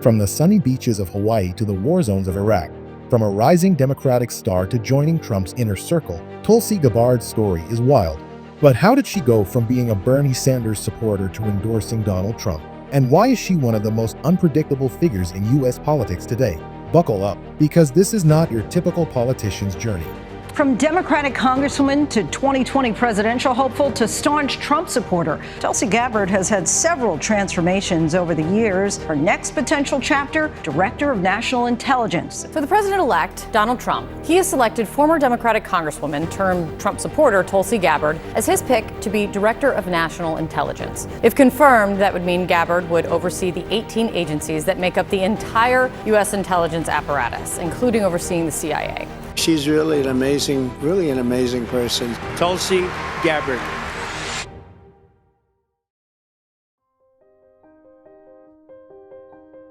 From the sunny beaches of Hawaii to the war zones of Iraq, from a rising Democratic star to joining Trump's inner circle, Tulsi Gabbard's story is wild. But how did she go from being a Bernie Sanders supporter to endorsing Donald Trump? And why is she one of the most unpredictable figures in U.S. politics today? Buckle up, because this is not your typical politician's journey. From Democratic congresswoman to 2020 presidential hopeful to staunch Trump supporter, Tulsi Gabbard has had several transformations over the years. Her next potential chapter, Director of National Intelligence. For the president-elect, Donald Trump, he has selected former Democratic congresswoman turned Trump supporter Tulsi Gabbard as his pick to be Director of National Intelligence. If confirmed, that would mean Gabbard would oversee the 18 agencies that make up the entire U.S. intelligence apparatus, including overseeing the CIA. She's really an amazing person. Tulsi Gabbard.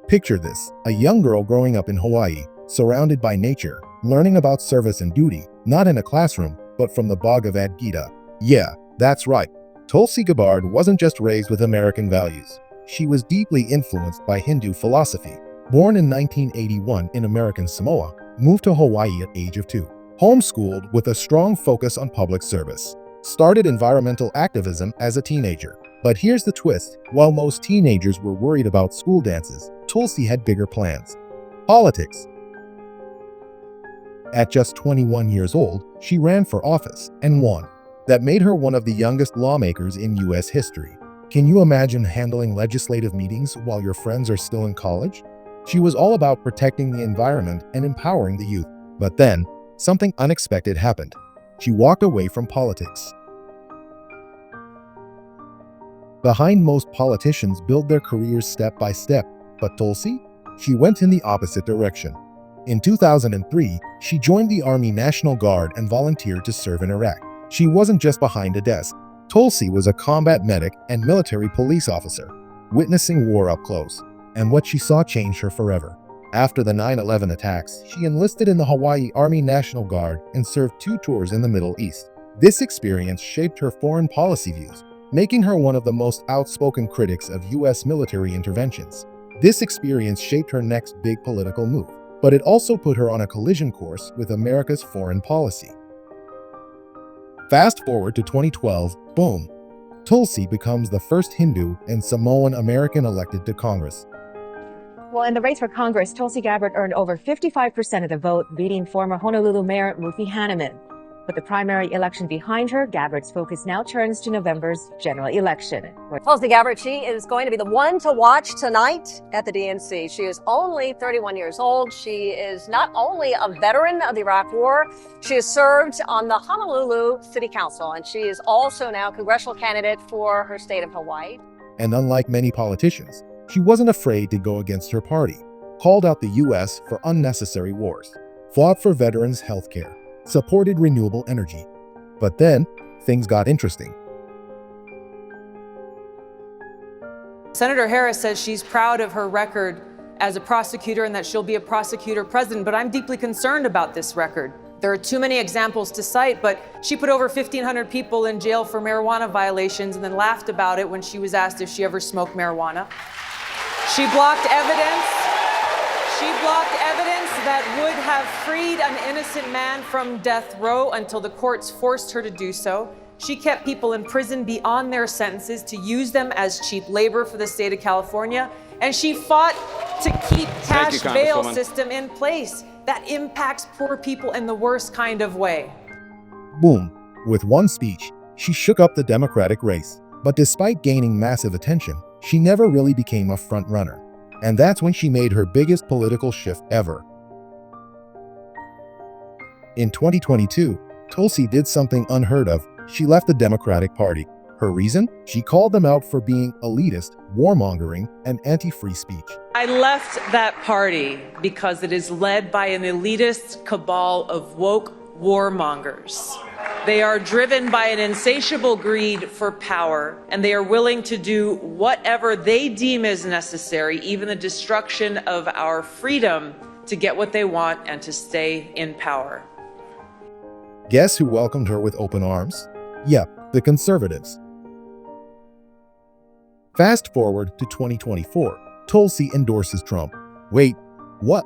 Picture this, a young girl growing up in Hawaii, surrounded by nature, learning about service and duty, not in a classroom, but from the Bhagavad Gita. Yeah, that's right. Tulsi Gabbard wasn't just raised with American values. She was deeply influenced by Hindu philosophy. Born in 1981 in American Samoa, moved to Hawaii at age of 2. Homeschooled with a strong focus on public service. Started environmental activism as a teenager. But here's the twist. While most teenagers were worried about school dances, Tulsi had bigger plans. Politics. At just 21 years old, she ran for office and won. That made her one of the youngest lawmakers in U.S. history. Can you imagine handling legislative meetings while your friends are still in college? She was all about protecting the environment and empowering the youth. But then, something unexpected happened. She walked away from politics. Behind most politicians build their careers step by step, but Tulsi? She went in the opposite direction. In 2003, she joined the Army National Guard and volunteered to serve in Iraq. She wasn't just behind a desk. Tulsi was a combat medic and military police officer, witnessing war up close. And what she saw changed her forever. After the 9/11 attacks, she enlisted in the Hawaii Army National Guard and served 2 tours in the Middle East. This experience shaped her foreign policy views, making her one of the most outspoken critics of U.S. military interventions. This experience shaped her next big political move, but it also put her on a collision course with America's foreign policy. Fast forward to 2012, boom! Tulsi becomes the first Hindu and Samoan American elected to Congress. Well, in the race for Congress, Tulsi Gabbard earned over 55% of the vote, beating former Honolulu Mayor Mufi Hanneman. With the primary election behind her, Gabbard's focus now turns to November's general election. Tulsi Gabbard, she is going to be the one to watch tonight at the DNC. She is only 31 years old. She is not only a veteran of the Iraq War, she has served on the Honolulu City Council, and she is also now congressional candidate for her state of Hawaii. And unlike many politicians, she wasn't afraid to go against her party, called out the U.S. for unnecessary wars, fought for veterans' health care, supported renewable energy. But then, things got interesting. Senator Harris says she's proud of her record as a prosecutor and that she'll be a prosecutor president, but I'm deeply concerned about this record. There are too many examples to cite, but she put over 1,500 people in jail for marijuana violations and then laughed about it when she was asked if she ever smoked marijuana. She blocked evidence. That would have freed an innocent man from death row until the courts forced her to do so. She kept people in prison beyond their sentences to use them as cheap labor for the state of California. And she fought to keep cash bail system in place that impacts poor people in the worst kind of way. Boom. With one speech, she shook up the Democratic race. But despite gaining massive attention, she never really became a front-runner. And that's when she made her biggest political shift ever. In 2022, Tulsi did something unheard of. She left the Democratic Party. Her reason? She called them out for being elitist, warmongering, and anti-free speech. I left that party because it is led by an elitist cabal of woke warmongers. They are driven by an insatiable greed for power, and they are willing to do whatever they deem is necessary, even the destruction of our freedom, to get what they want and to stay in power. Guess who welcomed her with open arms? Yep, the conservatives. Fast forward to 2024, Tulsi endorses Trump. Wait, what?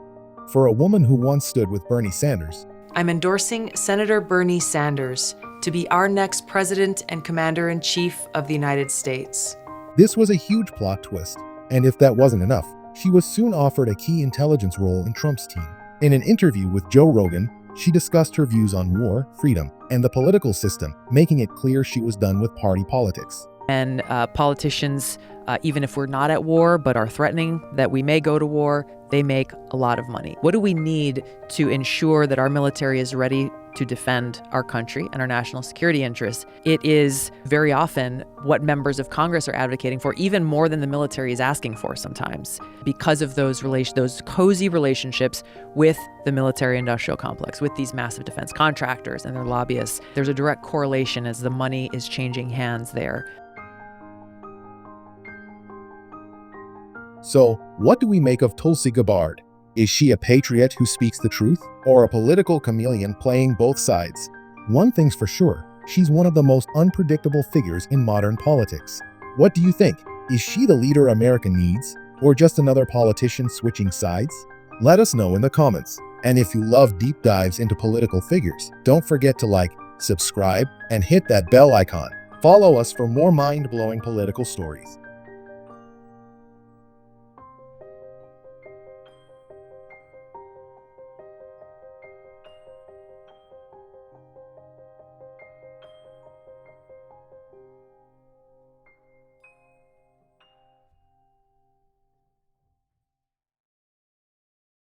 For a woman who once stood with Bernie Sanders, I'm endorsing Senator Bernie Sanders to be our next president and commander-in-chief of the United States. this was a huge plot twist. And if that wasn't enough, she was soon offered a key intelligence role in Trump's team. In an interview with Joe Rogan, she discussed her views on war, freedom, and the political system, making it clear she was done with party politics. And politicians, even if we're not at war but are threatening that we may go to war, they make a lot of money. What do we need to ensure that our military is ready to defend our country and our national security interests? It is very often what members of Congress are advocating for, even more than the military is asking for sometimes, because of those cozy relationships with the military-industrial complex, with these massive defense contractors and their lobbyists. There's a direct correlation as the money is changing hands there. So, what do we make of Tulsi Gabbard? Is she a patriot who speaks the truth, or a political chameleon playing both sides? One thing's for sure, she's one of the most unpredictable figures in modern politics. What do you think? Is she the leader America needs, or just another politician switching sides? Let us know in the comments. And if you love deep dives into political figures, don't forget to like, subscribe, and hit that bell icon. Follow us for more mind-blowing political stories.